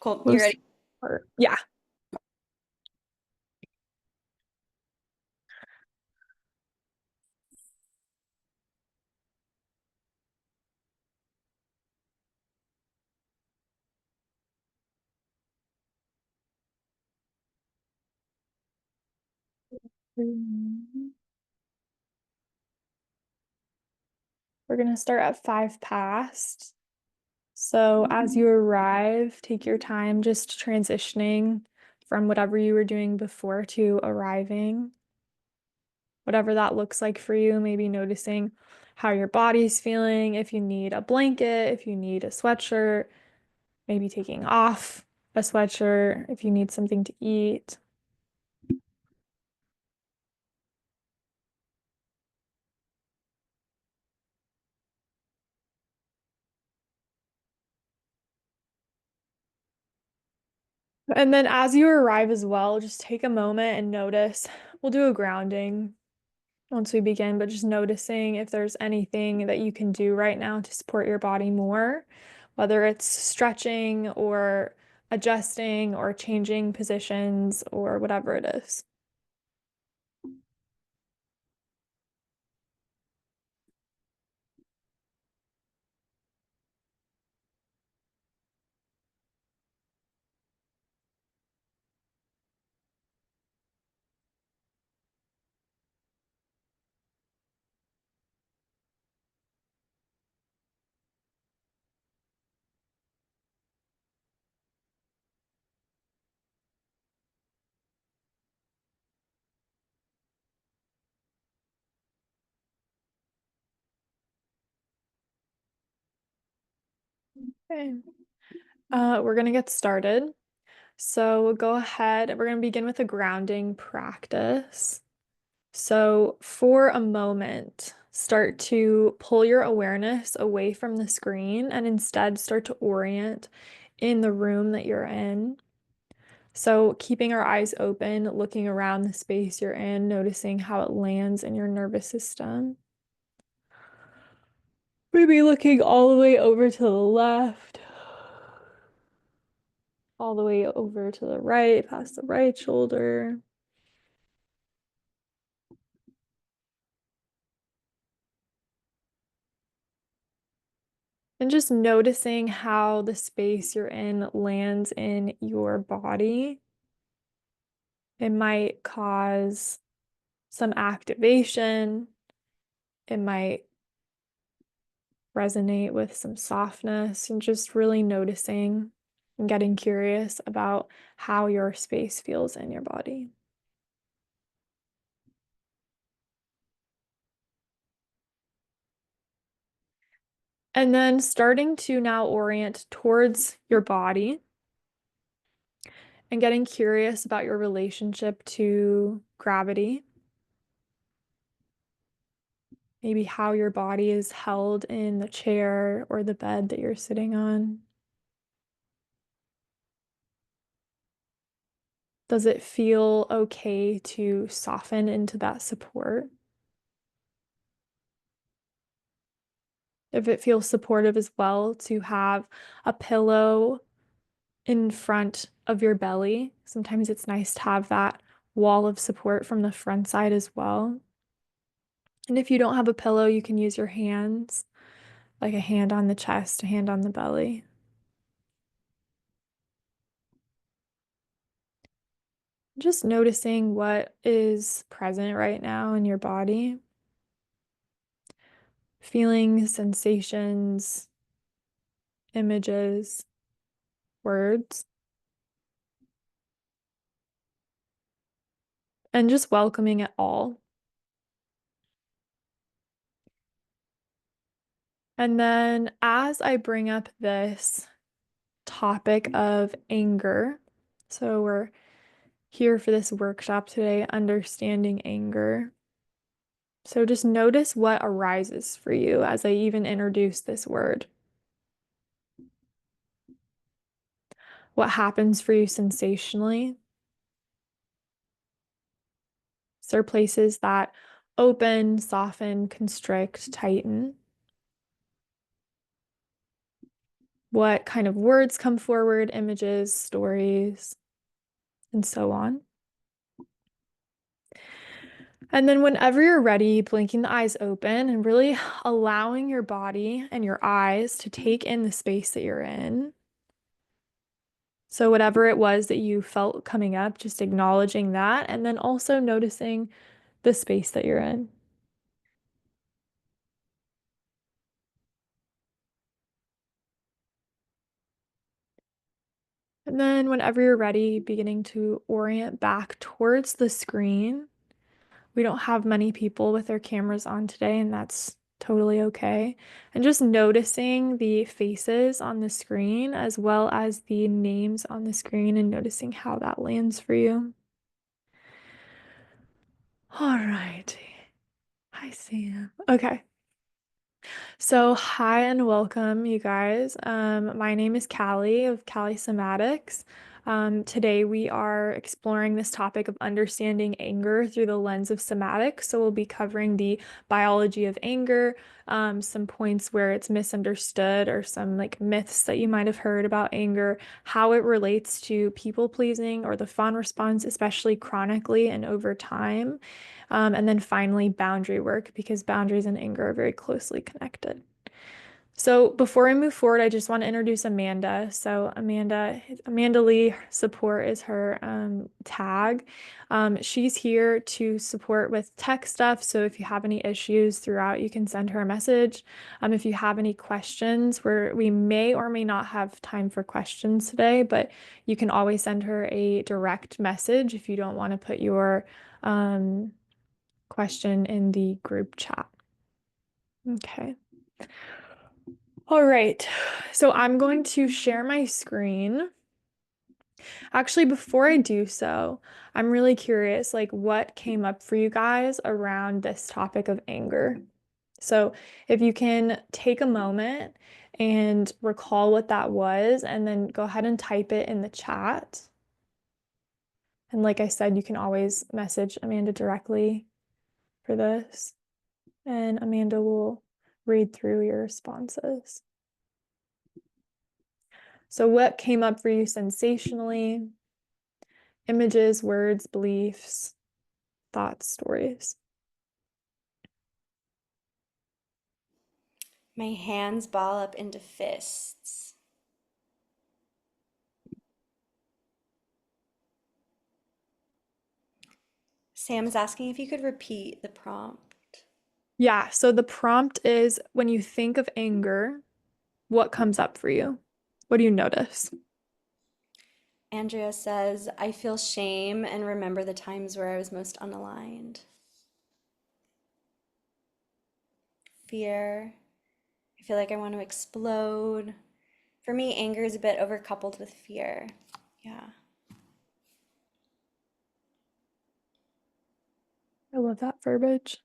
Cool. You Most ready? part. Yeah. Mhm. We're going to start at 5 past. So as you arrive, take your time just transitioning from whatever you were doing before to arriving. Whatever that looks like for you, maybe noticing how your body's feeling, if you need a blanket, if you need a sweatshirt, maybe taking off a sweatshirt, if you need something to eat. And then as you arrive as well, just take a moment and notice. We'll do a grounding once we begin, but just noticing if there's anything that you can do right now to support your body more, whether it's stretching or adjusting or changing positions or whatever it is. Okay. We're gonna get started. So go ahead. We're gonna begin with a grounding practice. So for a moment, start to pull your awareness away from the screen and instead start to orient in the room that you're in. So keeping our eyes open, looking around the space you're in, noticing how it lands in your nervous system. Maybe looking all the way over to the left, all the way over to the right, past the right shoulder. And just noticing how the space you're in lands in your body. It might cause some activation. It might resonate with some softness and just really noticing and getting curious about how your space feels in your body. And then starting to now orient towards your body and getting curious about your relationship to gravity. Maybe how your body is held in the chair or the bed that you're sitting on. Does it feel okay to soften into that support? If it feels supportive as well to have a pillow in front of your belly, sometimes it's nice to have that wall of support from the front side as well. And if you don't have a pillow, you can use your hands, like a hand on the chest, a hand on the belly. Just noticing what is present right now in your body, feelings, sensations, images, words, and just welcoming it all. And then as I bring up this topic of anger, so we're here for this workshop today, understanding anger. So just notice what arises for you as I even introduce this word. What happens for you sensationally? Is there places that open, soften, constrict, tighten? what kind of words come forward, images, stories, and so on. And then whenever you're ready, blinking the eyes open and really allowing your body and your eyes to take in the space that you're in. So whatever it was that you felt coming up, just acknowledging that, and then also noticing the space that you're in. And then whenever you're ready, beginning to orient back towards the screen. We don't have many people with their cameras on today, and that's totally okay. And just noticing the faces on the screen as well as the names on the screen and noticing how that lands for you. All right. Hi, Sam. Okay. So, hi and welcome, you guys. My name is Callie of Callie Somatics. Today, we are exploring this topic of understanding anger through the lens of somatics. So, we'll be covering the biology of anger, some points where it's misunderstood, or some like myths that you might have heard about anger, how it relates to people pleasing or the fawn response, especially chronically and over time. And then finally, boundary work, because boundaries and anger are very closely connected. So before I move forward, I just want to introduce Amanda. So Amanda Lee support is her tag. She's here to support with tech stuff. So if you have any issues throughout, you can send her a message. If you have any questions, we may or may not have time for questions today, but you can always send her a direct message if you don't want to put your question in the group chat. Okay. All right. So I'm going to share my screen. Actually, before I do so, I'm really curious, like what came up for you guys around this topic of anger. So if you can take a moment and recall what that was, and then go ahead and type it in the chat. And like I said, you can always message Amanda directly for this, and Amanda will read through your responses. So what came up for you sensationally? Images, words, beliefs, thoughts, stories. My hands ball up into fists. Sam is asking if you could repeat the prompt. Yeah, so the prompt is when you think of anger, what comes up for you? What do you notice? Andrea says, I feel shame and remember the times where I was most unaligned. Fear. I feel like I want to explode. For me, anger is a bit overcoupled with fear. Yeah. I love that verbiage.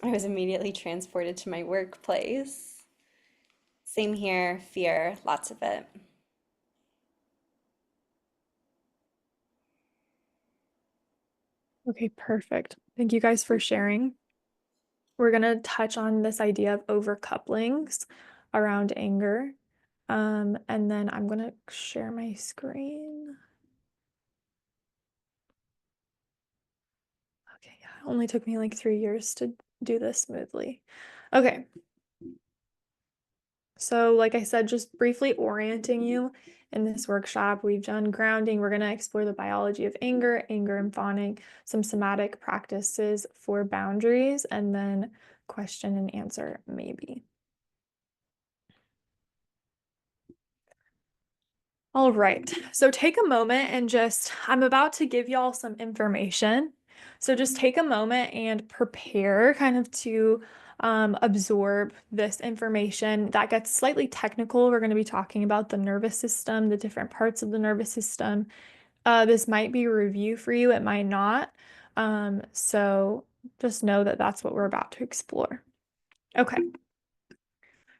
I was immediately transported to my workplace. Same here, fear, lots of it. Okay, perfect. Thank you guys for sharing. We're going to touch on this idea of overcouplings around anger. And then I'm going to share my screen. Okay, yeah, it only took me like 3 years to do this smoothly. Okay. So, like I said, just briefly orienting you in this workshop, we've done grounding. We're going to explore the biology of anger, anger and fawning, some somatic practices for boundaries, and then question and answer, maybe. All right, so take a moment and I'm about to give y'all some information. So just take a moment and prepare kind of to absorb this information. That gets slightly technical. We're going to be talking about the nervous system, the different parts of the nervous system. This might be a review for you, it might not. So just know that that's what we're about to explore. Okay.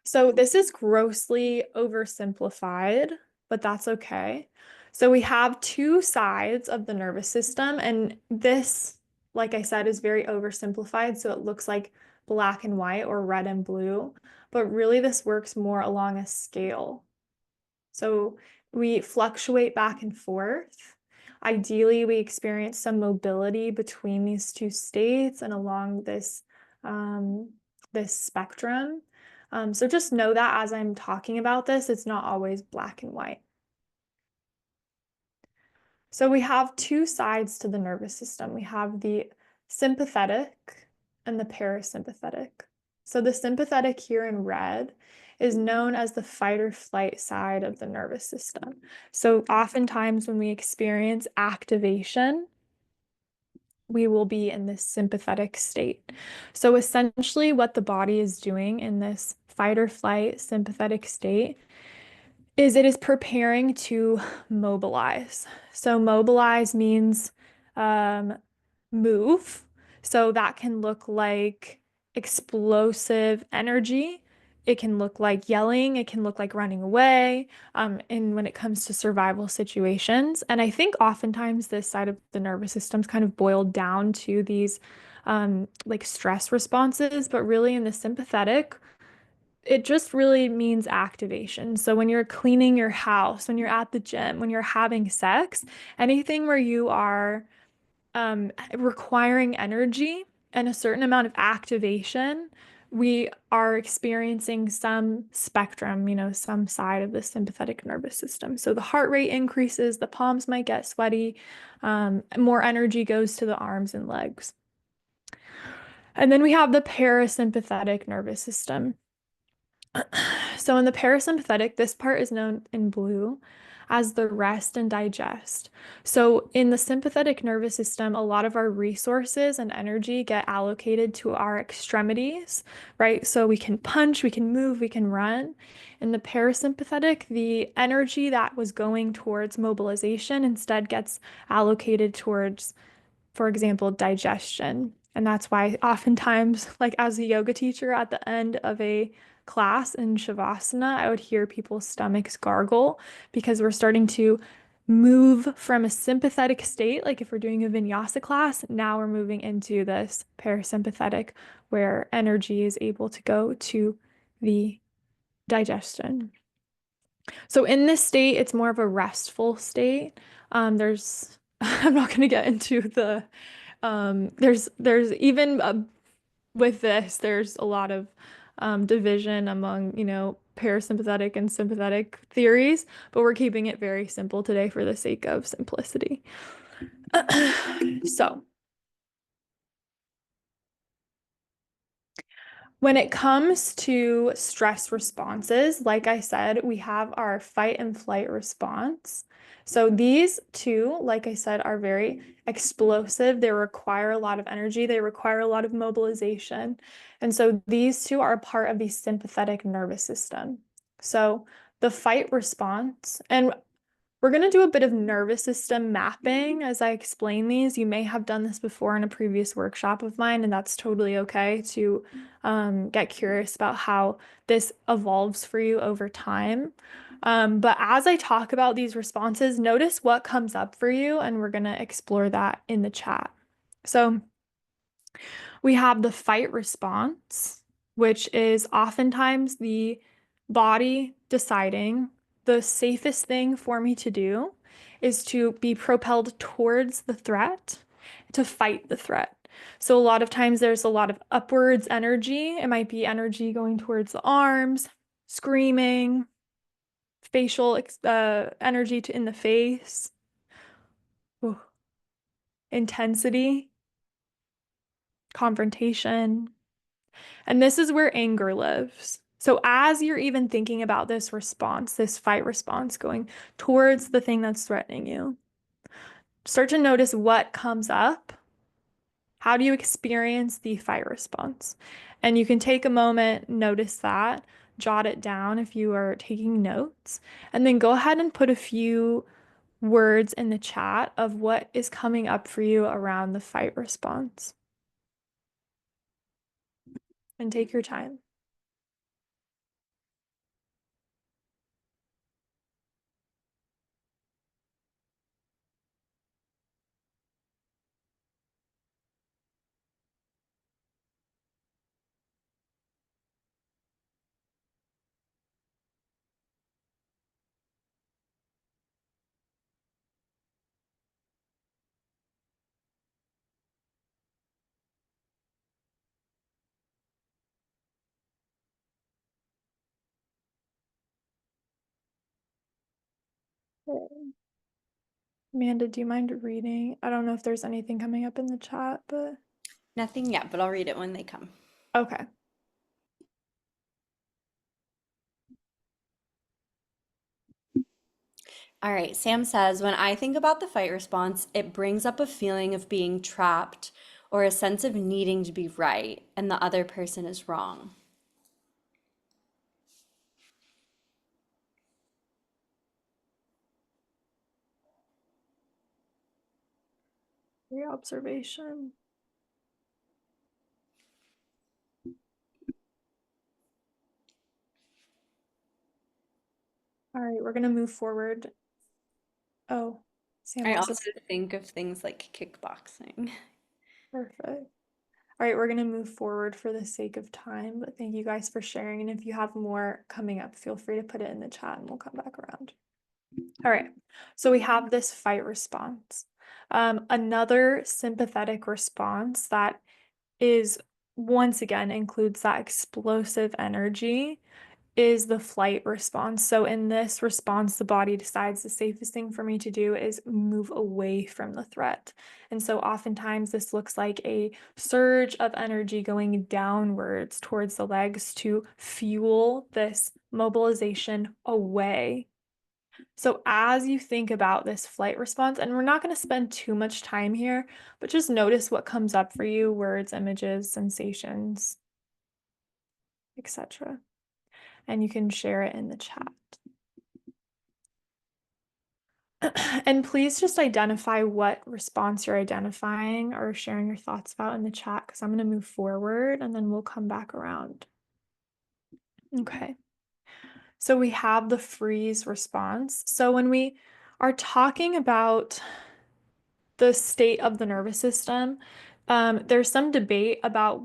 So this is grossly oversimplified, but that's okay. So we have two sides of the nervous system, and this, like I said, is very oversimplified. So it looks like black and white or red and blue, but really this works more along a scale. So we fluctuate back and forth. Ideally, we experience some mobility between these two states and along this spectrum. So just know that as I'm talking about this, it's not always black and white. So we have two sides to the nervous system. We have the sympathetic and the parasympathetic. So the sympathetic here in red is known as the fight or flight side of the nervous system. So oftentimes when we experience activation, we will be in this sympathetic state. So essentially what the body is doing in this fight or flight sympathetic state is it is preparing to mobilize. So mobilize means move. So that can look like explosive energy. It can look like yelling. It can look like running away. And when it comes to survival situations, and I think oftentimes this side of the nervous system's kind of boiled down to these like stress responses, but really in the sympathetic, it just really means activation. So when you're cleaning your house, when you're at the gym, when you're having sex, anything where you are requiring energy and a certain amount of activation, we are experiencing some spectrum, some side of the sympathetic nervous system. So the heart rate increases, the palms might get sweaty, more energy goes to the arms and legs. And then we have the parasympathetic nervous system. So in the parasympathetic, this part is known in blue as the rest and digest. So in the sympathetic nervous system, a lot of our resources and energy get allocated to our extremities, right? So we can punch, we can move, we can run. In the parasympathetic, the energy that was going towards mobilization instead gets allocated towards, for example, digestion. And that's why oftentimes, like as a yoga teacher at the end of a class in Shavasana, I would hear people's stomachs gargle because we're starting to move from a sympathetic state. Like if we're doing a vinyasa class, now we're moving into this parasympathetic where energy is able to go to the digestion. So in this state, it's more of a restful state. I'm not going to get into there's even with this, there's a lot of division among, parasympathetic and sympathetic theories, but we're keeping it very simple today for the sake of simplicity. So, when it comes to stress responses, like I said, we have our fight and flight response. So these two, like I said, are very explosive. They require a lot of energy. They require a lot of mobilization. And so these two are part of the sympathetic nervous system. So the fight response, and we're going to do a bit of nervous system mapping as I explain these. You may have done this before in a previous workshop of mine, and that's totally okay to get curious about how this evolves for you over time. But as I talk about these responses, notice what comes up for you, and we're going to explore that in the chat. So we have the fight response, which is oftentimes the body deciding the safest thing for me to do is to be propelled towards the threat, to fight the threat. So a lot of times there's a lot of upwards energy. It might be energy going towards the arms, screaming, facial energy in the face, ooh, intensity, confrontation. And this is where anger lives. So as you're even thinking about this response, this fight response going towards the thing that's threatening you, start to notice what comes up. How do you experience the fight response? And you can take a moment, notice that, jot it down if you are taking notes, and then go ahead and put a few words in the chat of what is coming up for you around the fight response. And take your time. Okay. Amanda, do you mind reading? I don't know if there's anything coming up in the chat, but Nothing yet, but I'll read it when they come. okay. All right, Sam says, when I think about the fight response, it brings up a feeling of being trapped or a sense of needing to be right and the other person is wrong. Your observation. All right, we're gonna move forward. Oh, Sam I wants to. also think of things like kickboxing. Perfect. All right, we're gonna move forward for the sake of time, but thank you guys for sharing. And if you have more coming up, feel free to put it in the chat and we'll come back around. All right, so we have this fight response. Another sympathetic response that is once again includes that explosive energy is the flight response. So in this response, the body decides the safest thing for me to do is move away from the threat. And so oftentimes this looks like a surge of energy going downwards towards the legs to fuel this mobilization away. So as you think about this flight response, and we're not going to spend too much time here, but just notice what comes up for you, words, images, sensations, etc. And you can share it in the chat. And please just identify what response you're identifying or sharing your thoughts about in the chat because I'm going to move forward and then we'll come back around. Okay. So we have the freeze response. So when we are talking about the state of the nervous system, there's some debate about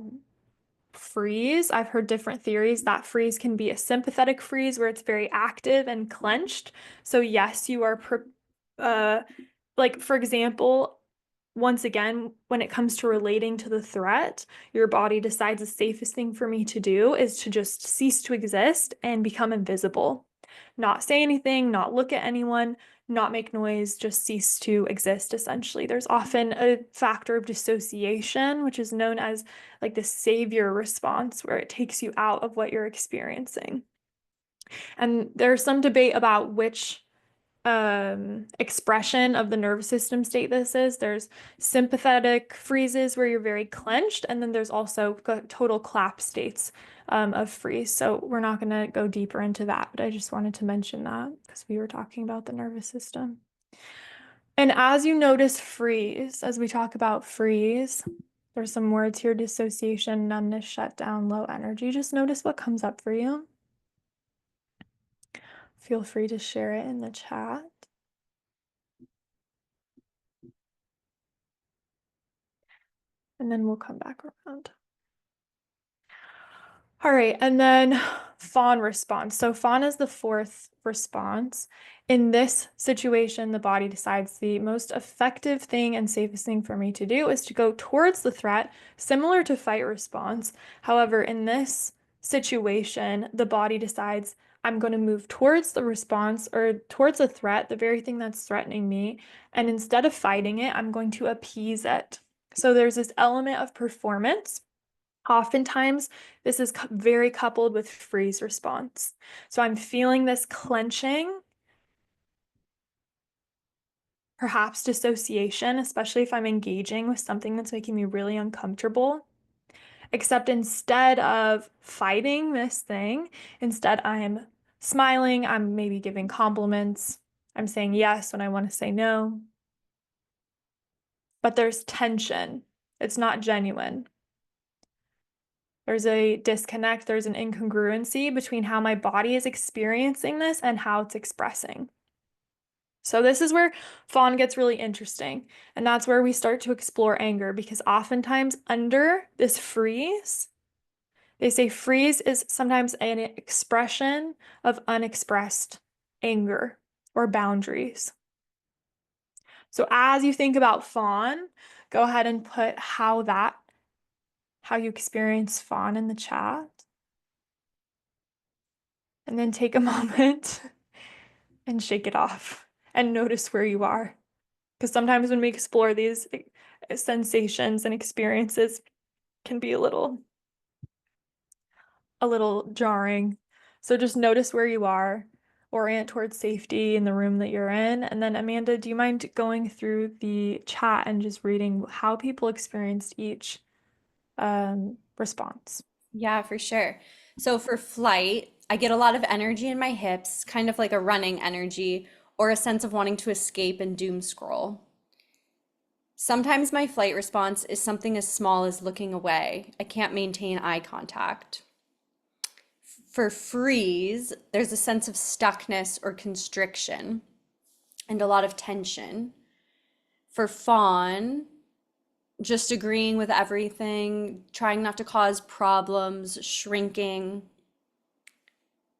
freeze. I've heard different theories that freeze can be a sympathetic freeze where it's very active and clenched. So yes, you are like for example, once again, when it comes to relating to the threat, your body decides the safest thing for me to do is to just cease to exist and become invisible. Not say anything, not look at anyone, not make noise, just cease to exist, essentially. There's often a factor of dissociation, which is known as like the savior response, where it takes you out of what you're experiencing. And there's some debate about which expression of the nervous system state this is. There's sympathetic freezes where you're very clenched, and then there's also total collapse states of freeze. So we're not going to go deeper into that, but I just wanted to mention that because we were talking about the nervous system. And as you notice freeze, as we talk about freeze, there's some words here: dissociation, numbness, shutdown, low energy. Just notice what comes up for you. Feel free to share it in the chat. And then we'll come back around. All right, and then fawn response. So fawn is the fourth response. In this situation, the body decides the most effective thing and safest thing for me to do is to go towards the threat, similar to fight response. However, in this situation, the body decides I'm going to move towards the response or towards the threat, the very thing that's threatening me, and instead of fighting it, I'm going to appease it. So there's this element of performance. Oftentimes, this is very coupled with freeze response. So I'm feeling this clenching, perhaps dissociation, especially if I'm engaging with something that's making me really uncomfortable. Except instead of fighting this thing, instead I'm smiling, I'm maybe giving compliments, I'm saying yes when I want to say no. But there's tension. It's not genuine. There's a disconnect, there's an incongruency between how my body is experiencing this and how it's expressing. So this is where fawn gets really interesting. And that's where we start to explore anger because oftentimes under this freeze, they say freeze is sometimes an expression of unexpressed anger or boundaries. So as you think about fawn, go ahead and put how you experience fawn in the chat. And then take a moment and shake it off. and notice where you are. Because sometimes when we explore these sensations and experiences can be a little jarring. So just notice where you are, orient towards safety in the room that you're in. And then Amanda, do you mind going through the chat and just reading how people experienced each response? Yeah, for sure. So for flight, I get a lot of energy in my hips, kind of like a running energy, or a sense of wanting to escape and doom scroll. Sometimes my flight response is something as small as looking away. I can't maintain eye contact. For freeze, there's a sense of stuckness or constriction and a lot of tension. For fawn, just agreeing with everything, trying not to cause problems, shrinking.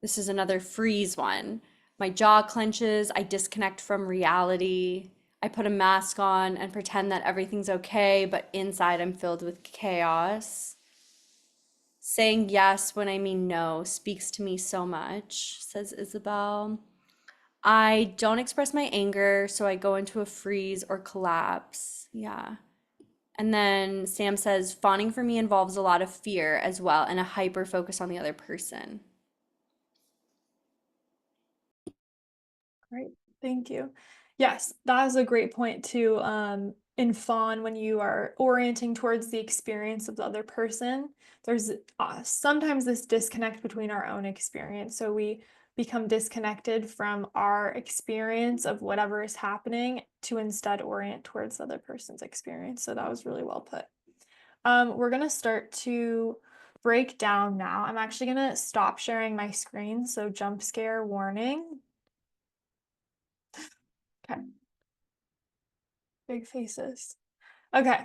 This is another freeze one. My jaw clenches, I disconnect from reality. I put a mask on and pretend that everything's okay, but inside I'm filled with chaos. Saying yes when I mean no speaks to me so much, says Isabel. I don't express my anger, so I go into a freeze or collapse. Yeah. And then Sam says, fawning for me involves a lot of fear as well and a hyper focus on the other person. Great, thank you. Yes, that is a great point too. In fawn, when you are orienting towards the experience of the other person, there's sometimes this disconnect between our own experience. So we become disconnected from our experience of whatever is happening to instead orient towards the other person's experience. So that was really well put. We're gonna start to break down now. I'm actually gonna stop sharing my screen, so jump scare warning. Okay. Big faces. Okay.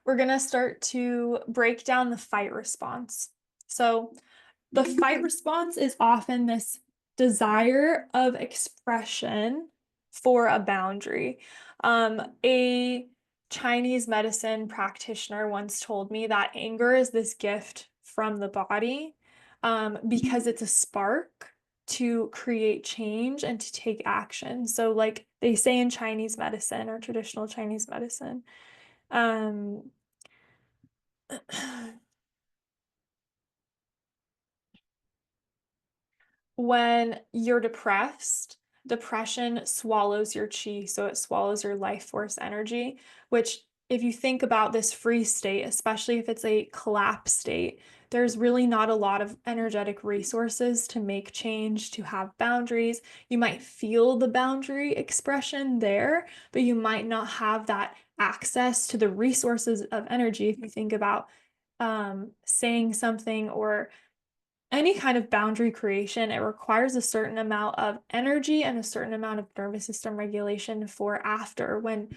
We're gonna start to break down the fight response. So the fight response is often this desire of expression for a boundary. A Chinese medicine practitioner once told me that anger is this gift from the body, because it's a spark to create change and to take action. So, like they say in Chinese medicine or traditional Chinese medicine, um, when you're depressed, depression swallows your chi, so it swallows your life force energy, which if you think about this freeze state, especially if it's a collapse state, there's really not a lot of energetic resources to make change, to have boundaries. You might feel the boundary expression there, but you might not have that access to the resources of energy. If you think about saying something or any kind of boundary creation, it requires a certain amount of energy and a certain amount of nervous system regulation for after when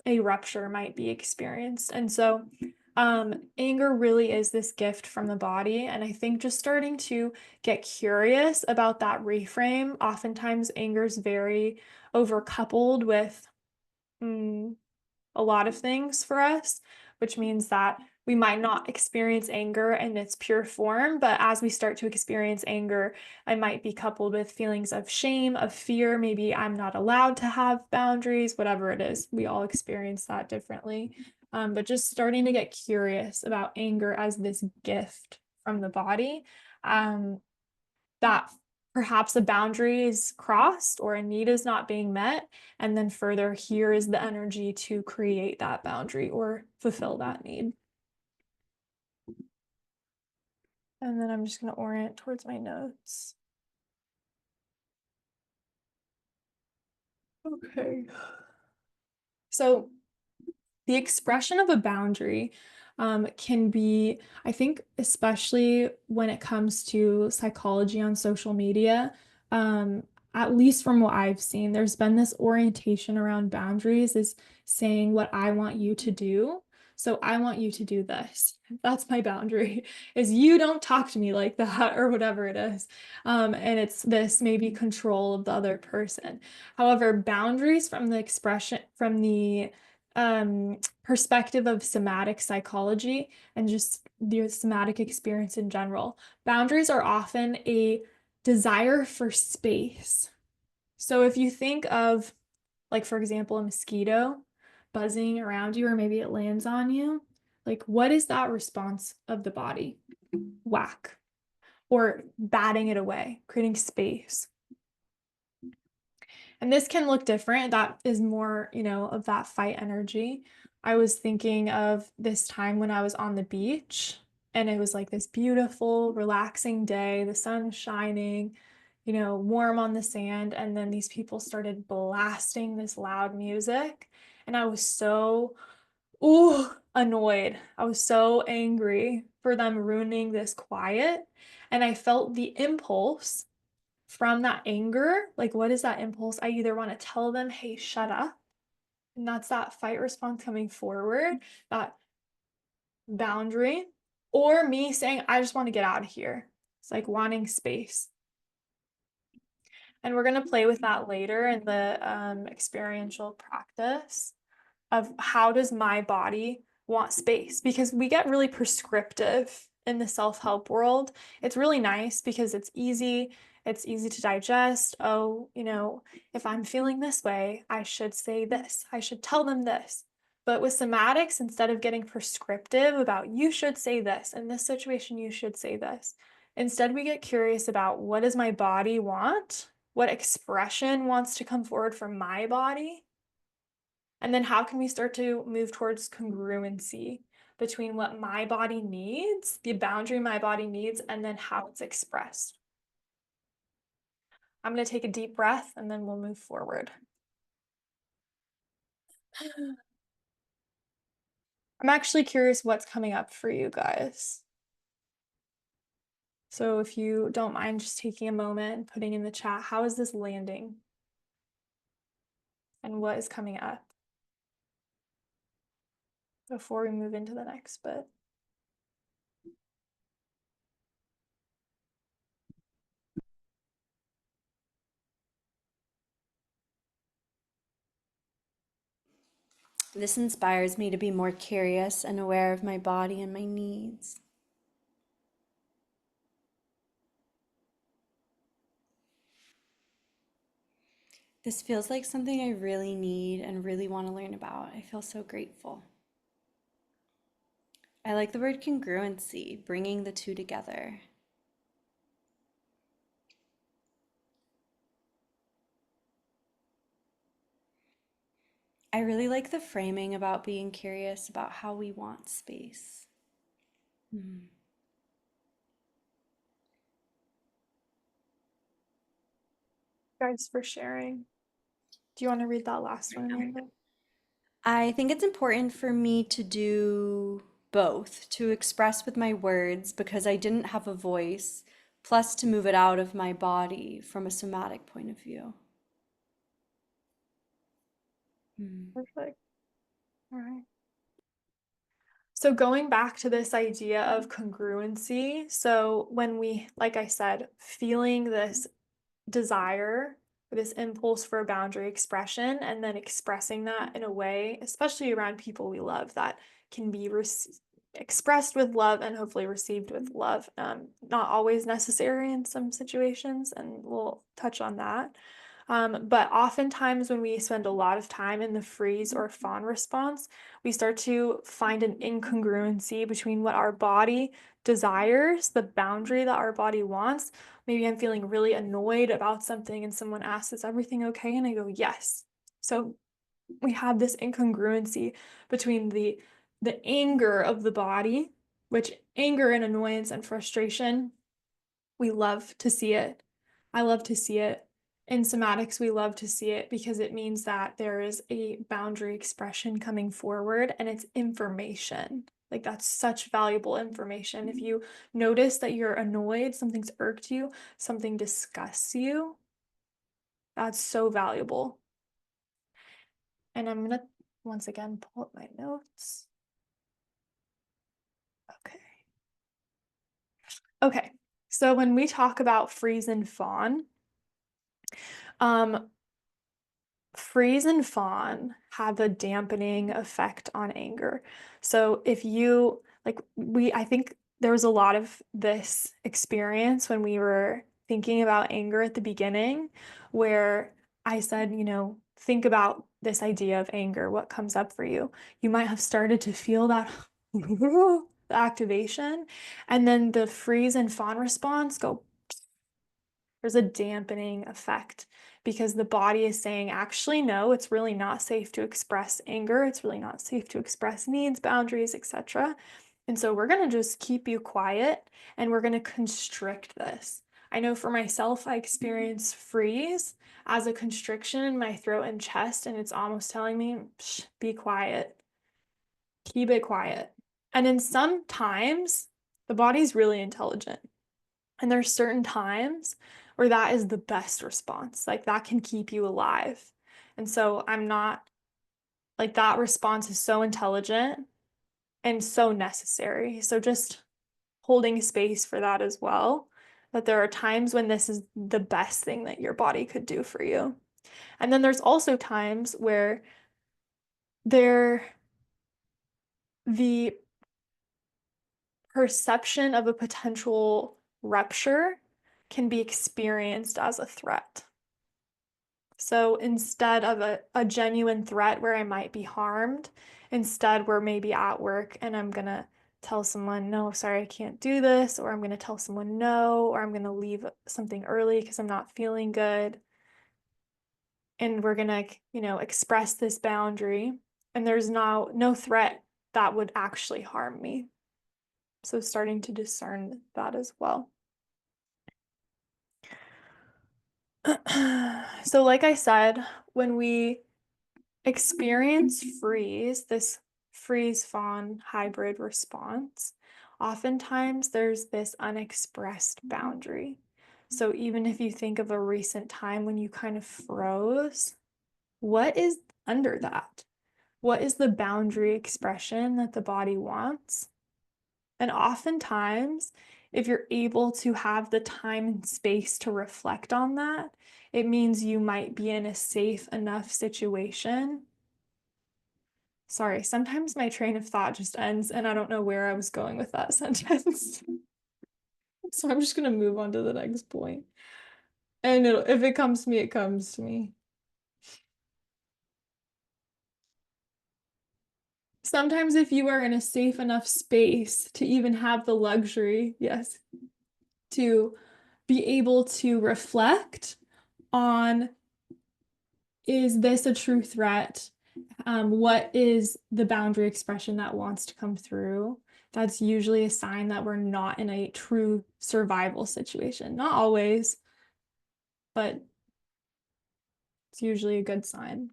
a rupture might be experienced. And so, anger really is this gift from the body. And I think just starting to get curious about that reframe, oftentimes anger is very overcoupled with a lot of things for us, which means that we might not experience anger in its pure form, but as we start to experience anger, it might be coupled with feelings of shame, of fear. Maybe I'm not allowed to have boundaries, whatever it is. We all experience that differently. But just starting to get curious about anger as this gift from the body, that perhaps a boundary is crossed or a need is not being met. And then further, here is the energy to create that boundary or fulfill that need. And then I'm just going to orient towards my notes. Okay. So the expression of a boundary can be, I think, especially when it comes to psychology on social media, um, at least from what I've seen, there's been this orientation around boundaries is saying what I want you to do. So I want you to do this. That's my boundary, is you don't talk to me like that or whatever it is. And it's this maybe control of the other person. However, boundaries from the expression, from the perspective of somatic psychology and just the somatic experience in general. Boundaries are often a desire for space. So if you think of, like, for example, a mosquito buzzing around you, or maybe it lands on you, like, what is that response of the body? Whack, or batting it away, creating space. And this can look different. That is more, of that fight energy. I was thinking of this time when I was on the beach and it was like this beautiful, relaxing day. The sun was shining, warm on the sand. And then these people started blasting this loud music. And I was so, annoyed. I was so angry for them ruining this quiet. And I felt the impulse from that anger. Like, what is that impulse? I either want to tell them, hey, shut up. And that's that fight response coming forward, that boundary, or me saying, I just want to get out of here. It's like wanting space. And we're going to play with that later in the experiential practice of how does my body want space, because we get really prescriptive in the self-help world. It's really nice because it's easy to digest. Oh, if I'm feeling this way, I should say this, I should tell them this. But with somatics, instead of getting prescriptive about you should say this in this situation, you should say this, instead we get curious about what does my body want, what expression wants to come forward from my body. And then how can we start to move towards congruency between what my body needs, the boundary my body needs, and then how it's expressed? I'm going to take a deep breath and then we'll move forward. I'm actually curious what's coming up for you guys. So if you don't mind just taking a moment and putting in the chat, how is this landing? And what is coming up before we move into the next bit? This inspires me to be more curious and aware of my body and my needs. This feels like something I really need and really want to learn about. I feel so grateful. I like the word congruency, bringing the two together. I really like the framing about being curious about how we want space. Mhm. Guys, for sharing. Do you want to read that last one, Amanda? I think it's important for me to do both, to express with my words because I didn't have a voice, plus to move it out of my body from a somatic point of view. Hmm. Perfect. All right. So going back to this idea of congruency, so when we, like I said, feeling this desire, this impulse for a boundary expression, and then expressing that in a way, especially around people we love, that can be expressed with love and hopefully received with love. Not always necessary in some situations, and we'll touch on that. But oftentimes, when we spend a lot of time in the freeze or fawn response, we start to find an incongruency between what our body desires, the boundary that our body wants. Maybe I'm feeling really annoyed about something and someone asks, is everything okay? And I go, yes. So we have this incongruency between the anger of the body, which anger and annoyance and frustration, we love to see it. I love to see it. In somatics, we love to see it because it means that there is a boundary expression coming forward and it's information. Like, that's such valuable information. If you notice that you're annoyed, something's irked you, something disgusts you, that's so valuable. And I'm gonna once again pull up my notes. Okay. Okay. So when we talk about freeze and fawn, um, freeze and fawn have a dampening effect on anger. So if you like, I think there was a lot of this experience when we were thinking about anger at the beginning, where I said, think about this idea of anger. What comes up for you? You might have started to feel that the activation, and then the freeze and fawn response go, there's a dampening effect because the body is saying, actually, no, it's really not safe to express anger. It's really not safe to express needs, boundaries, etc. And so we're going to just keep you quiet and we're going to constrict this. I know for myself, I experience freeze as a constriction in my throat and chest, and it's almost telling me, "Psh, be quiet, keep it quiet." And in some times, the body's really intelligent. And there's certain times where that is the best response. Like that can keep you alive. And so I'm not like that response is so intelligent and so necessary. So just holding space for that as well. That there are times when this is the best thing that your body could do for you. And then there's also times where there the perception of a potential rupture can be experienced as a threat. So instead of a genuine threat where I might be harmed, instead we're maybe at work and I'm gonna tell someone, no, sorry, I can't do this, or I'm gonna tell someone no, or I'm gonna leave something early because I'm not feeling good. And we're gonna, express this boundary, and there's no threat that would actually harm me. So starting to discern that as well. So like I said, when we experience freeze, this freeze fawn hybrid response, oftentimes there's this unexpressed boundary. So even if you think of a recent time when you kind of froze, what is under that? What is the boundary expression that the body wants? And oftentimes, if you're able to have the time and space to reflect on that, it means you might be in a safe enough situation. Sorry, sometimes my train of thought just ends and I don't know where I was going with that sentence. So I'm just going to move on to the next point. And if it comes to me, it comes to me. Sometimes if you are in a safe enough space to even have the luxury, yes, to be able to reflect on, is this a true threat? What is the boundary expression that wants to come through? That's usually a sign that we're not in a true survival situation. Not always, but it's usually a good sign.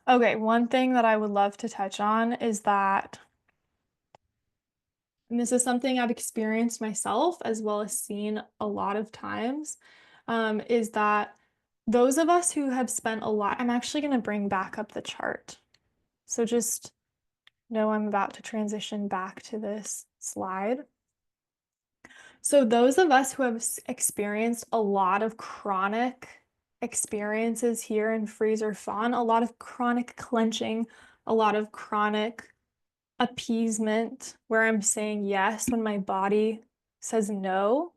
Okay, one thing that I would love to touch on is that, and this is something I've experienced myself as well as seen a lot of times, is that those of us who have spent a lot, I'm actually going to bring back up the chart. So just know I'm about to transition back to this slide. So those of us who have experienced a lot of chronic experiences here in freeze or fawn, a lot of chronic clenching, a lot of chronic appeasement where I'm saying yes when my body says no.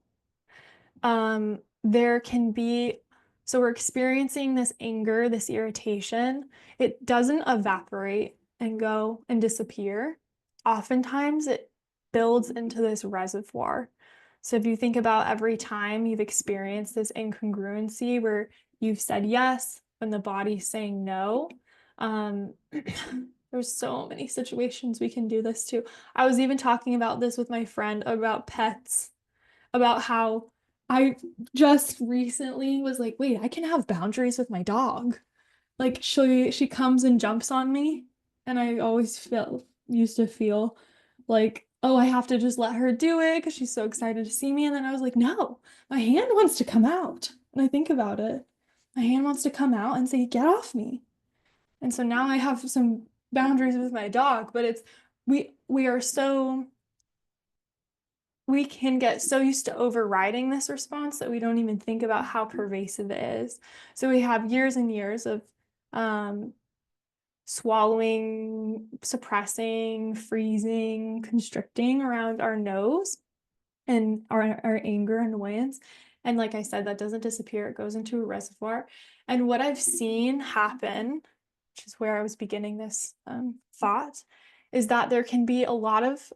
There can be, so we're experiencing this anger, this irritation. It doesn't evaporate and go and disappear. Oftentimes it builds into this reservoir. So if you think about every time you've experienced this incongruency where you've said yes when the body's saying no, there's so many situations we can do this too. I was even talking about this with my friend about pets, about how I just recently was like, wait, I can have boundaries with my dog. Like she comes and jumps on me, and I always used to feel like, oh, I have to just let her do it because she's so excited to see me. And then I was like, no, my hand wants to come out. And I think about it. My hand wants to come out and say, get off me. And so now I have some boundaries with my dog, but it's we are so we can get so used to overriding this response that we don't even think about how pervasive it is. So we have years and years of swallowing, suppressing, freezing, constricting around our nose. and our anger, annoyance. And like I said, that doesn't disappear, it goes into a reservoir. And what I've seen happen, which is where I was beginning this thought, is that there can be a lot of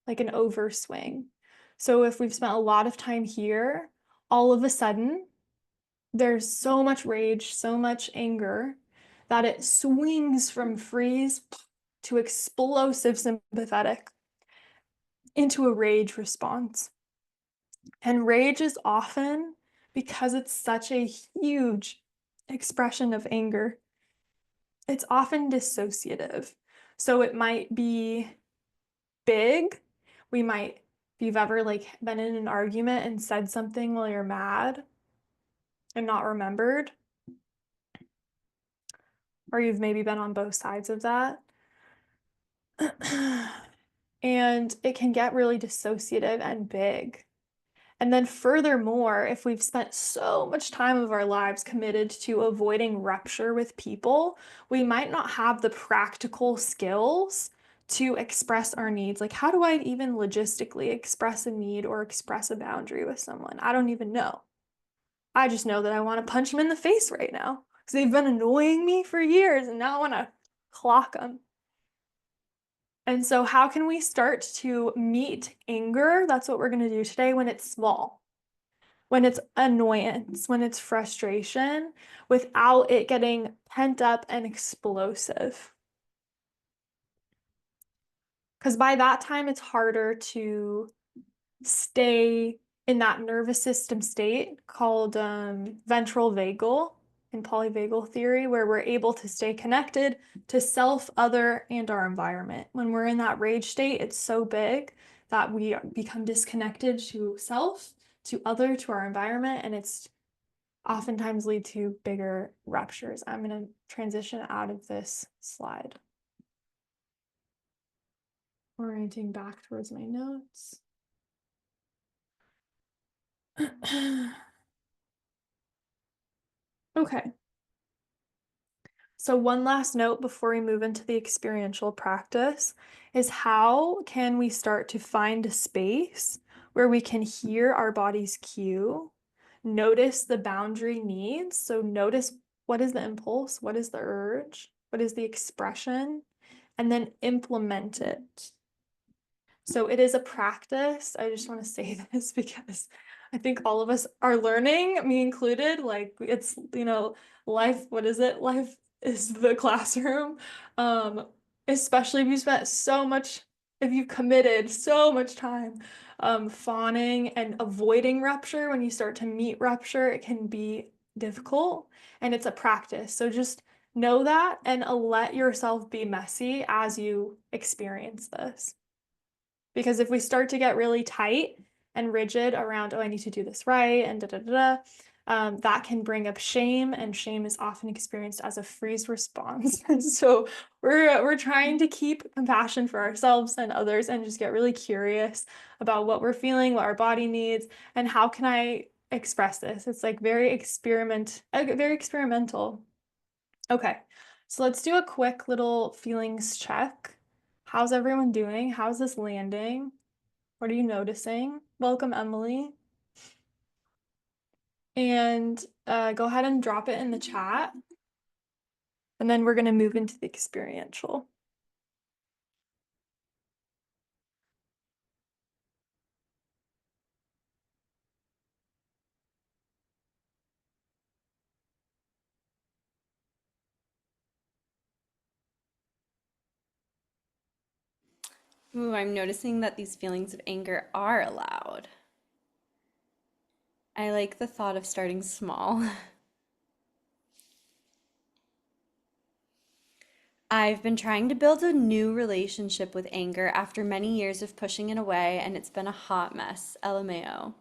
like an overswing. So if we've spent a lot of time here, all of a sudden, there's so much rage, so much anger that it swings from freeze to explosive sympathetic into a rage response. And rage is often, because it's such a huge expression of anger, it's often dissociative. So it might be big. We might, if you've ever like been in an argument and said something while you're mad and not remembered, or you've maybe been on both sides of that. And it can get really dissociative and big. And then, furthermore, if we've spent so much time of our lives committed to avoiding rupture with people, we might not have the practical skills to express our needs. Like, how do I even logistically express a need or express a boundary with someone? I don't even know. I just know that I want to punch them in the face right now because they've been annoying me for years and now I want to clock them. And so, how can we start to meet anger? That's what we're going to do today when it's small, when it's annoyance, when it's frustration, without it getting pent up and explosive. Because by that time, it's harder to stay in that nervous system state called ventral vagal in polyvagal theory, where we're able to stay connected to self, other, and our environment. When we're in that rage state, it's so big that we become disconnected to self, to other, to our environment, and it's oftentimes lead to bigger ruptures. I'm going to transition out of this slide. Orienting back towards my notes. Okay. So one last note before we move into the experiential practice is how can we start to find a space where we can hear our body's cue, notice the boundary needs. So notice what is the impulse, what is the urge, what is the expression, and then implement it. So it is a practice. I just want to say this because I think all of us are learning, me included. Like it's, life, what is it? Life is the classroom. Especially if you spent so much, if you committed so much time fawning and avoiding rupture. When you start to meet rupture, it can be difficult and it's a practice. So just know that and let yourself be messy as you experience this. Because if we start to get really tight and rigid around, oh, I need to do this right, and that can bring up shame, and shame is often experienced as a freeze response. So we're trying to keep compassion for ourselves and others, and just get really curious about what we're feeling, what our body needs, and how can I express this. It's like very experimental. Okay, so let's do a quick little feelings check. How's everyone doing? How's this landing? What are you noticing? Welcome, Emily. And go ahead and drop it in the chat. And then we're going to move into the experiential. Ooh, I'm noticing that these feelings of anger are allowed. I like the thought of starting small. I've been trying to build a new relationship with anger after many years of pushing it away, and it's been a hot mess. LMAO.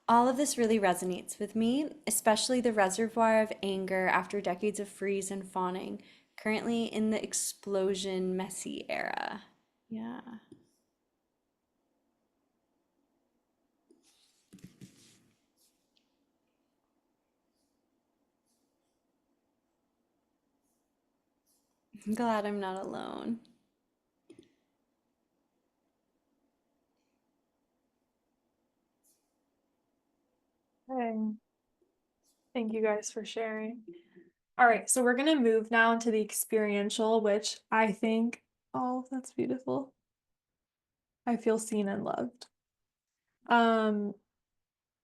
All of this really resonates with me, especially the reservoir of anger after decades of freeze and fawning, currently in the explosion messy era. Yeah. I'm glad I'm not alone. Hey, thank you guys for sharing. All right, so we're gonna move now into the experiential, which I think, oh, that's beautiful. I feel seen and loved. Um,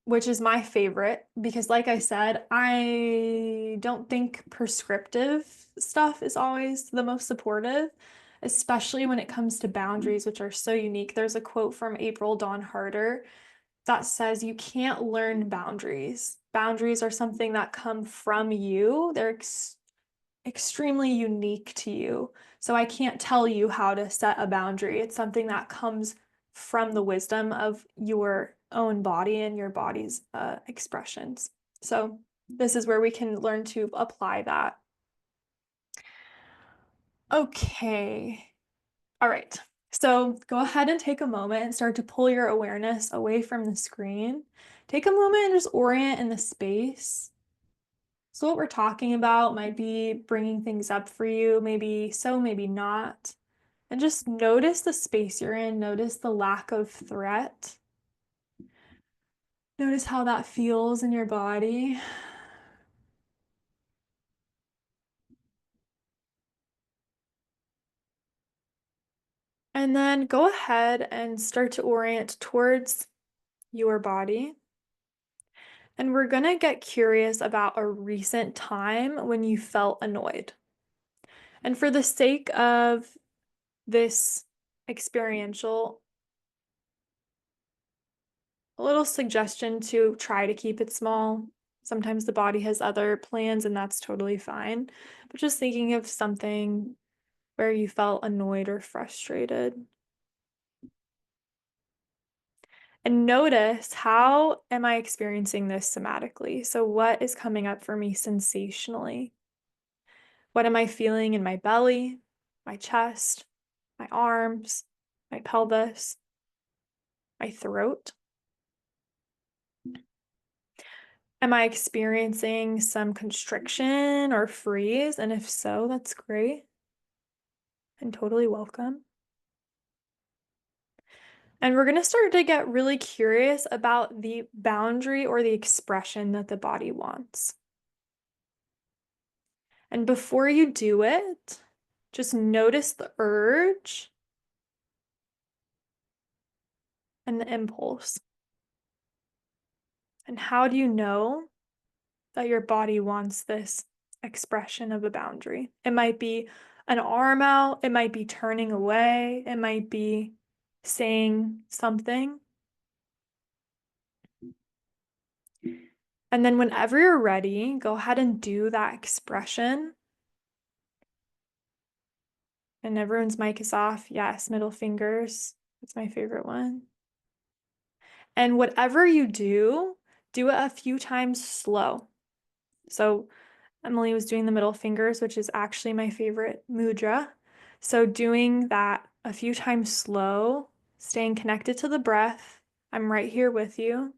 which is my favorite because, like I said, I don't think prescriptive stuff is always the most supportive, especially when it comes to boundaries, which are so unique. There's a quote from April Dawn Harder that says, "You can't learn boundaries. Boundaries are something that come from you, they're extremely unique to you. So I can't tell you how to set a boundary. It's something that comes from the wisdom of your own body and your body's expressions. So this is where we can learn to apply that. Okay. All right. So go ahead and take a moment and start to pull your awareness away from the screen. Take a moment and just orient in the space. So, what we're talking about might be bringing things up for you, maybe so, maybe not. And just notice the space you're in, notice the lack of threat. Notice how that feels in your body. And then go ahead and start to orient towards your body. And we're going to get curious about a recent time when you felt annoyed. And for the sake of this experiential, a little suggestion to try to keep it small. Sometimes the body has other plans, and that's totally fine. But just thinking of something where you felt annoyed or frustrated. And notice, how am I experiencing this somatically? So, what is coming up for me sensationally? What am I feeling in my belly, my chest, my arms, my pelvis, my throat? Am I experiencing some constriction or freeze? And if so, that's great and totally welcome. And we're going to start to get really curious about the boundary or the expression that the body wants. And before you do it, just notice the urge and the impulse. And how do you know that your body wants this expression of a boundary? It might be an arm out, it might be turning away, it might be saying something. And then whenever you're ready, go ahead and do that expression. And everyone's mic is off. Yes, middle fingers. That's my favorite one. And whatever you do it a few times slow. So Emily was doing the middle fingers, which is actually my favorite mudra. So doing that a few times slow, staying connected to the breath. I'm right here with you.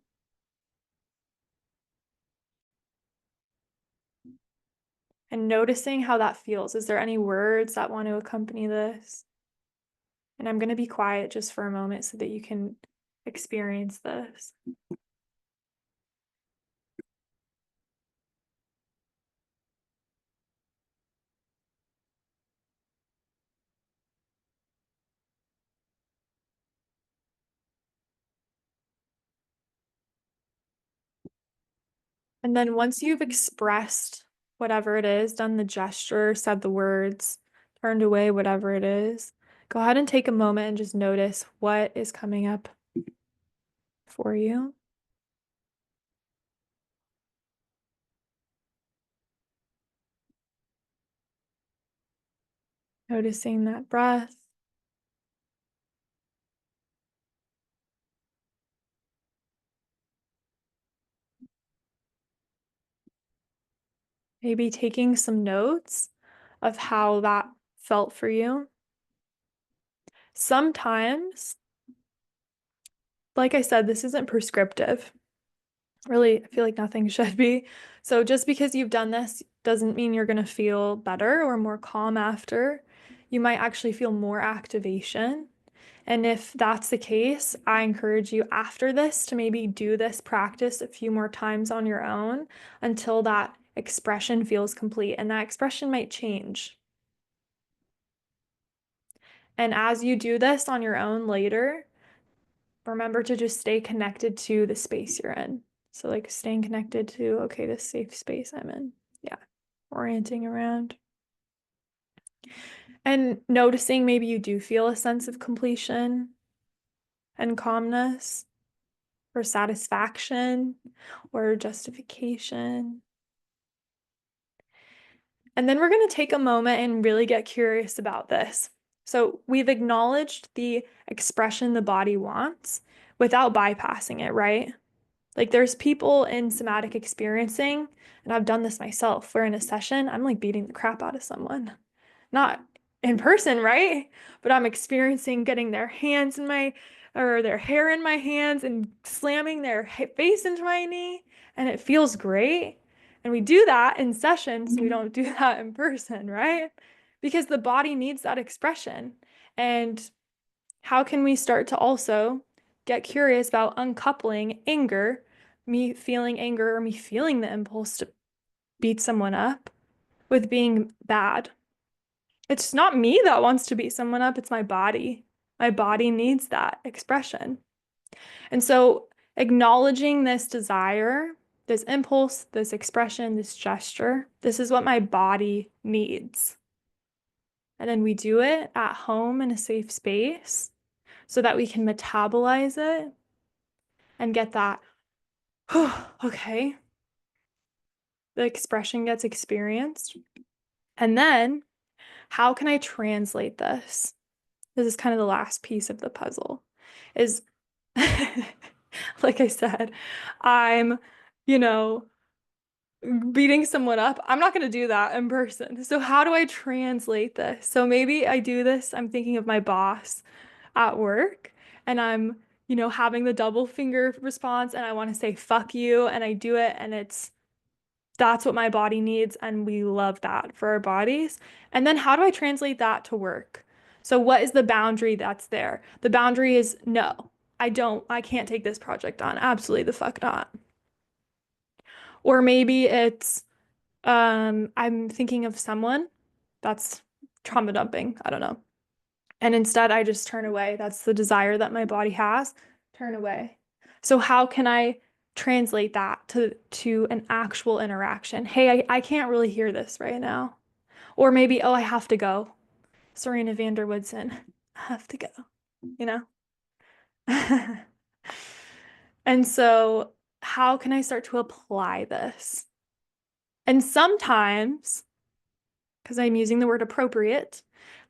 And noticing how that feels. Is there any words that want to accompany this? And I'm going to be quiet just for a moment so that you can experience this. And then once you've expressed whatever it is, done the gesture, said the words, turned away, whatever it is, go ahead and take a moment and just notice what is coming up for you. Noticing that breath. Maybe taking some notes of how that felt for you. Sometimes, like I said, this isn't prescriptive. Really, I feel like nothing should be. So just because you've done this, doesn't mean you're going to feel better or more calm after. You might actually feel more activation. And if that's the case, I encourage you after this to maybe do this practice a few more times on your own until that expression feels complete. And that expression might change. And as you do this on your own later, remember to just stay connected to the space you're in. So, like staying connected to, okay, this safe space I'm in. Yeah, orienting around. And noticing maybe you do feel a sense of completion and calmness or satisfaction or justification. And then we're going to take a moment and really get curious about this. So we've acknowledged the expression the body wants without bypassing it, right? Like there's people in somatic experiencing, and I've done this myself, where in a session, I'm like beating the crap out of someone. Not in person, right? But I'm experiencing getting their hands in my, or their hair in my hands and slamming their face into my knee, and it feels great. And we do that in sessions, we don't do that in person, right? Because the body needs that expression. And how can we start to also get curious about uncoupling anger, me feeling anger or me feeling the impulse to beat someone up with being bad? It's not me that wants to beat someone up, it's my body. My body needs that expression. And so acknowledging this desire, this impulse, this expression, this gesture, this is what my body needs. And then we do it at home in a safe space so that we can metabolize it and get that, okay, the expression gets experienced. And then how can I translate this? This is kind of the last piece of the puzzle is like I said, I'm, you know, beating someone up. I'm not going to do that in person. So how do I translate this? So maybe I do this. I'm thinking of my boss at work and I'm, having the double finger response and I want to say fuck you and I do it and that's what my body needs and we love that for our bodies. And then how do I translate that to work? So what is the boundary that's there? The boundary is no. I can't take this project on. Absolutely the fuck not. Or maybe it's I'm thinking of someone that's trauma dumping. I don't know. And instead, I just turn away. That's the desire that my body has. Turn away. So how can I translate that to an actual interaction? Hey, I can't really hear this right now. Or maybe, oh, I have to go. Serena van der Woodsen, I have to go, you know? And so how can I start to apply this? And sometimes, because I'm using the word appropriate,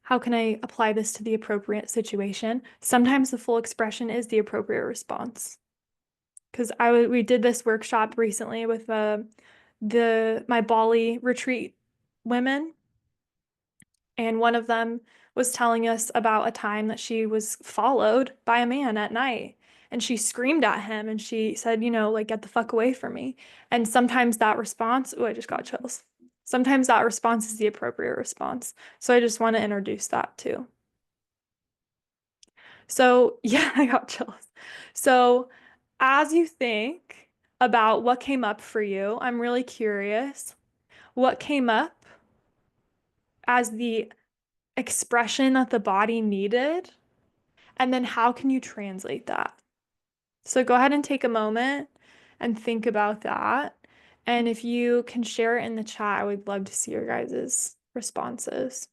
how can I apply this to the appropriate situation? Sometimes the full expression is the appropriate response. Because we did this workshop recently with my Bali retreat women, and one of them was telling us about a time that she was followed by a man at night. And she screamed at him and she said, like, get the fuck away from me. And sometimes that response, oh, I just got chills. Sometimes that response is the appropriate response. So I just want to introduce that too. So, yeah, I got chills. So, as you think about what came up for you, I'm really curious. What came up as the expression that the body needed? And then how can you translate that? So go ahead and take a moment and think about that. And if you can share it in the chat, I would love to see your guys' responses.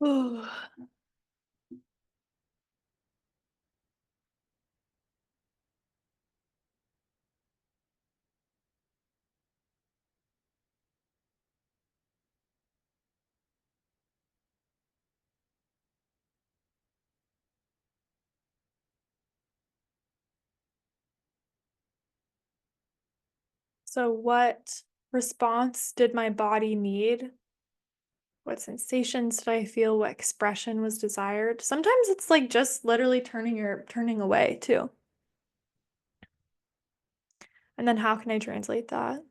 Ooh. So what response did my body need What sensations did I feel? What expression was desired? Sometimes it's like just literally turning away too. And then how can I translate that?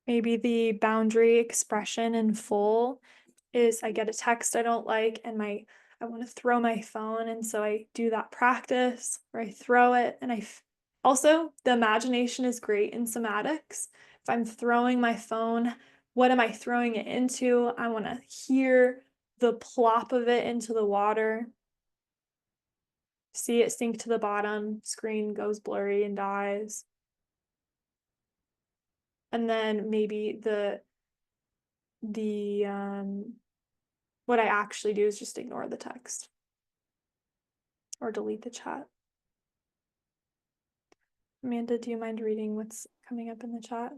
Maybe the boundary expression in full is I get a text I don't like and I want to throw my phone, and so I do that practice where I throw it and also the imagination is great in somatics. If I'm throwing my phone, what am I throwing it into? I want to hear the plop of it into the water, see it sink to the bottom, screen goes blurry and dies. And then maybe the what I actually do is just ignore the text or delete the chat. Amanda, do you mind reading what's coming up in the chat?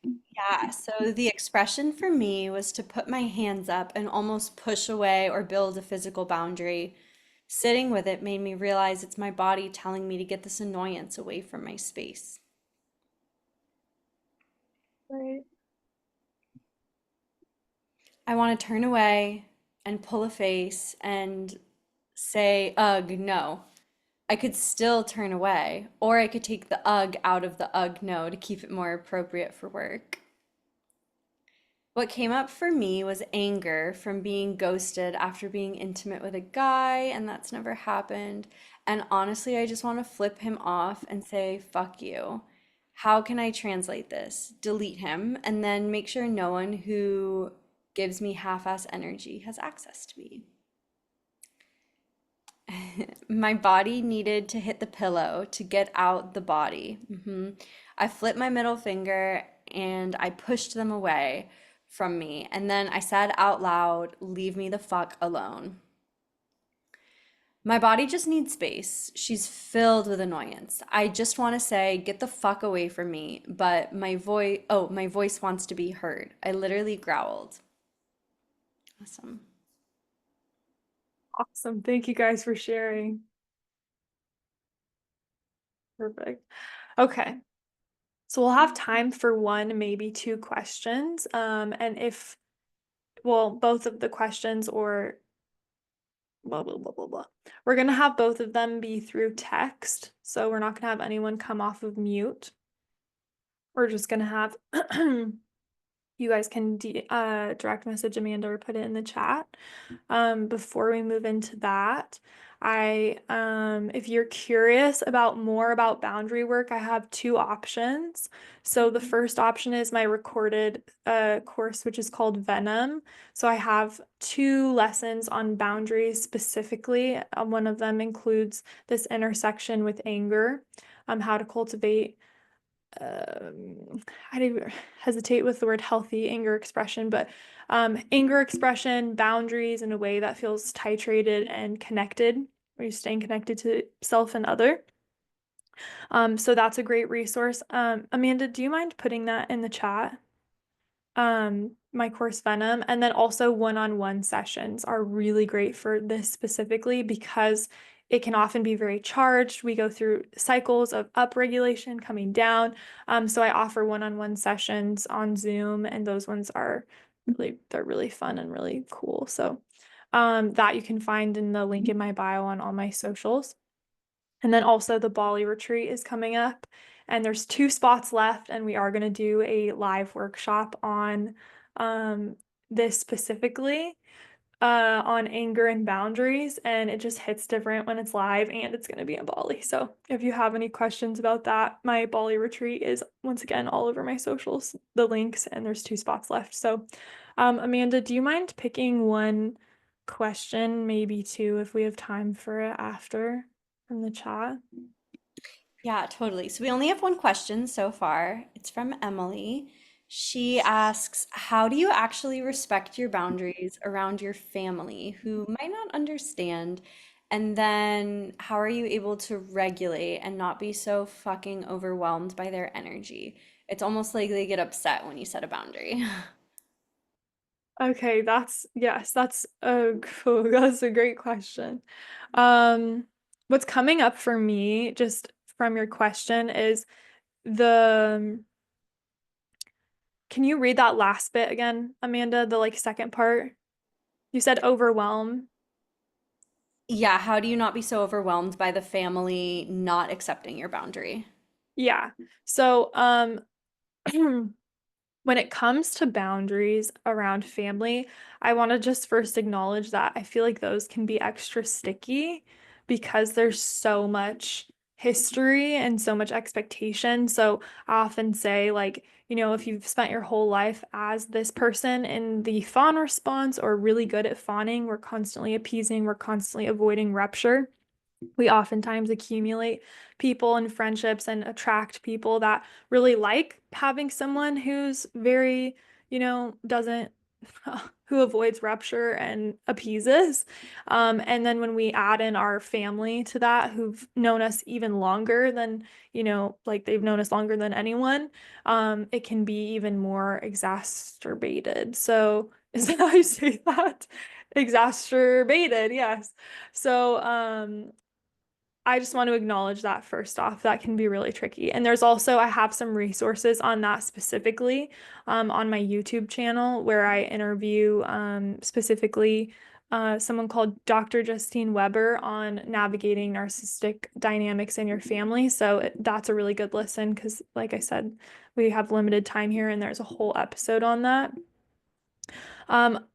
Yeah, so the expression for me was to put my hands up and almost push away or build a physical boundary. Sitting with it made me realize it's my body telling me to get this annoyance away from my space. Right. I want to turn away and pull a face and say, ugh, no. I could still turn away, or I could take the ugh out of the ugh, no to keep it more appropriate for work. What came up for me was anger from being ghosted after being intimate with a guy, and that's never happened. And honestly, I just want to flip him off and say, fuck you. How can I translate this? Delete him, and then make sure no one who gives me half-ass energy has access to me. My body needed to hit the pillow to get out the body. I flipped my middle finger and I pushed them away from me. And then I said out loud, leave me the fuck alone. My body just needs space. She's filled with annoyance. I just want to say, get the fuck away from me. But my voice wants to be heard. I literally growled. Awesome. Awesome. Thank you guys for sharing. Perfect. Okay. So we'll have time for one, maybe two questions. And if, well, both of the questions or blah, blah, blah, blah, blah. We're going to have both of them be through text. So we're not going to have anyone come off of mute. We're just going to have you guys can direct message Amanda or put it in the chat. Before we move into that, if you're curious about more about boundary work, I have two options. So the first option is my recorded course, which is called Venom. So I have two lessons on boundaries specifically. One of them includes this intersection with anger, how to cultivate I do hesitate with the word healthy anger expression, but anger expression, boundaries in a way that feels titrated and connected, where you're staying connected to self and other. So that's a great resource. Amanda, do you mind putting that in the chat? My course Venom, and then also one-on-one sessions are really great for this specifically because it can often be very charged. We go through cycles of upregulation coming down. So I offer one-on-one sessions on Zoom, and those ones are they're really fun and really cool. So that you can find in the link in my bio on all my socials. And then also the Bali retreat is coming up, and there's two spots left, and we are going to do a live workshop on this specifically on anger and boundaries, and it just hits different when it's live, and it's going to be in Bali. So if you have any questions about that, my Bali retreat is once again all over my socials, the links, and there's two spots left. So Amanda, do you mind picking one question, maybe two, if we have time for it after from the chat? Yeah, totally. So we only have one question so far. It's from Emily. She asks, how do you actually respect your boundaries around your family who might not understand? And then how are you able to regulate and not be so fucking overwhelmed by their energy? It's almost like they get upset when you set a boundary. Okay, that's a cool, that's a great question. Um, what's coming up for me just from your question is the can you read that last bit again, Amanda? The like second part? You said overwhelm. Yeah, how do you not be so overwhelmed by the family not accepting your boundary? Yeah. So, when it comes to boundaries around family, I want to just first acknowledge that I feel like those can be extra sticky because there's so much history and so much expectation. So I often say, like, if you've spent your whole life as this person in the fawn response or really good at fawning, we're constantly appeasing, we're constantly avoiding rupture. We oftentimes accumulate people and friendships and attract people that really like having someone who's very, doesn't, who avoids rupture and appeases. And then when we add in our family to that, who've known us even longer than, like they've known us longer than anyone, it can be even more exacerbated. So, is that how you say that? Exacerbated, yes. So, I just want to acknowledge that first off. That can be really tricky. And there's also, I have some resources on that specifically on my YouTube channel where I interview specifically someone called Dr. Justine Weber on navigating narcissistic dynamics in your family. So that's a really good listen because, like I said, we have limited time here and there's a whole episode on that. Um,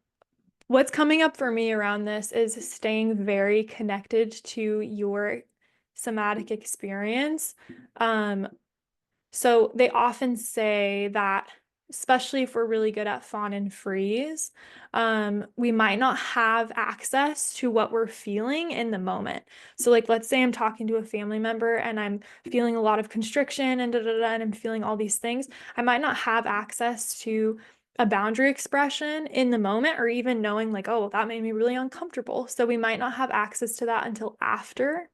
What's coming up for me around this is staying very connected to your somatic experience. Um, so they often say that, especially if we're really good at fawn and freeze, we might not have access to what we're feeling in the moment. So, like, let's say I'm talking to a family member and I'm feeling a lot of constriction and da da da, and I'm feeling all these things. I might not have access to a boundary expression in the moment, or even knowing, like, oh, that made me really uncomfortable. So, we might not have access to that until after.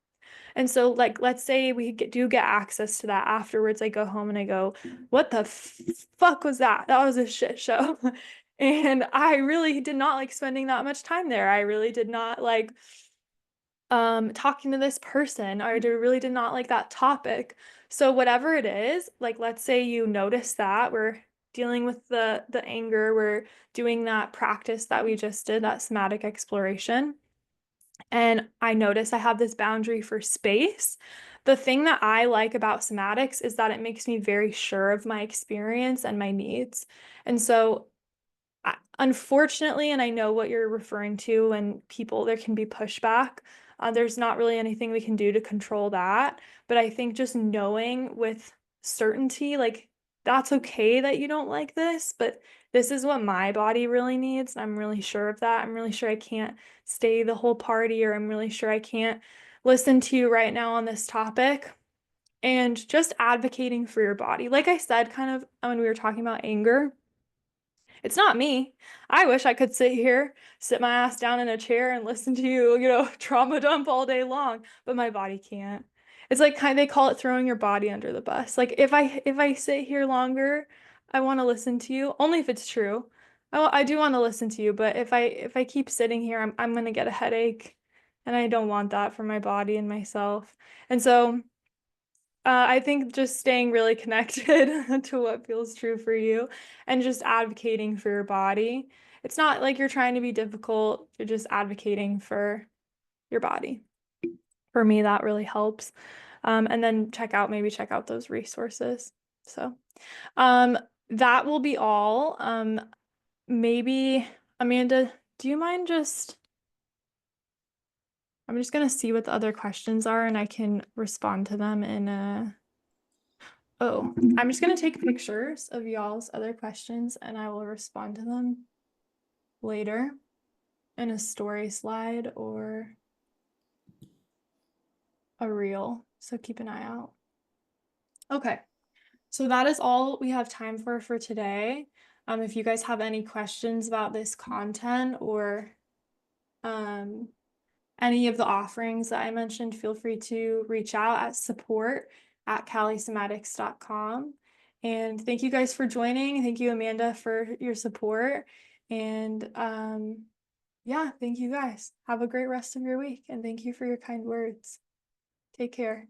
And so, like, let's say do get access to that afterwards. I go home and I go, what the fuck was that? That was a shit show. And I really did not like spending that much time there. I really did not like talking to this person, or I really did not like that topic. So whatever it is, like let's say you notice that we're dealing with the anger, we're doing that practice that we just did, that somatic exploration, and I notice I have this boundary for space. The thing that I like about somatics is that it makes me very sure of my experience and my needs. And so, unfortunately, and I know what you're referring to, when people, there can be pushback. There's not really anything we can do to control that. But I think just knowing with certainty, like, that's okay that you don't like this, but this is what my body really needs. And I'm really sure of that. I'm really sure I can't stay the whole party, or I'm really sure I can't listen to you right now on this topic. And just advocating for your body. Like I said, kind of when we were talking about anger, it's not me. I wish I could sit here, sit my ass down in a chair and listen to you, trauma dump all day long, but my body can't. It's like they call it throwing your body under the bus. Like if I sit here longer, I want to listen to you, only if it's true. I do want to listen to you, but if I keep sitting here, I'm gonna get a headache, and I don't want that for my body and myself. And so I think just staying really connected to what feels true for you and just advocating for your body. It's not like you're trying to be difficult, you're just advocating for your body. For me, that really helps. And then maybe check out those resources. So, um, that will be all. Maybe, Amanda, do you mind I'm just gonna see what the other questions are and I can respond to them in a. Oh, I'm just gonna take pictures of y'all's other questions and I will respond to them later in a story slide or a reel. So keep an eye out. Okay, so that is all we have time for today. If you guys have any questions about this content or um, any of the offerings that I mentioned, feel free to reach out at support@calisomatics.com. And thank you guys for joining. Thank you, Amanda, for your support. And yeah, thank you guys. Have a great rest of your week, and thank you for your kind words. Take care.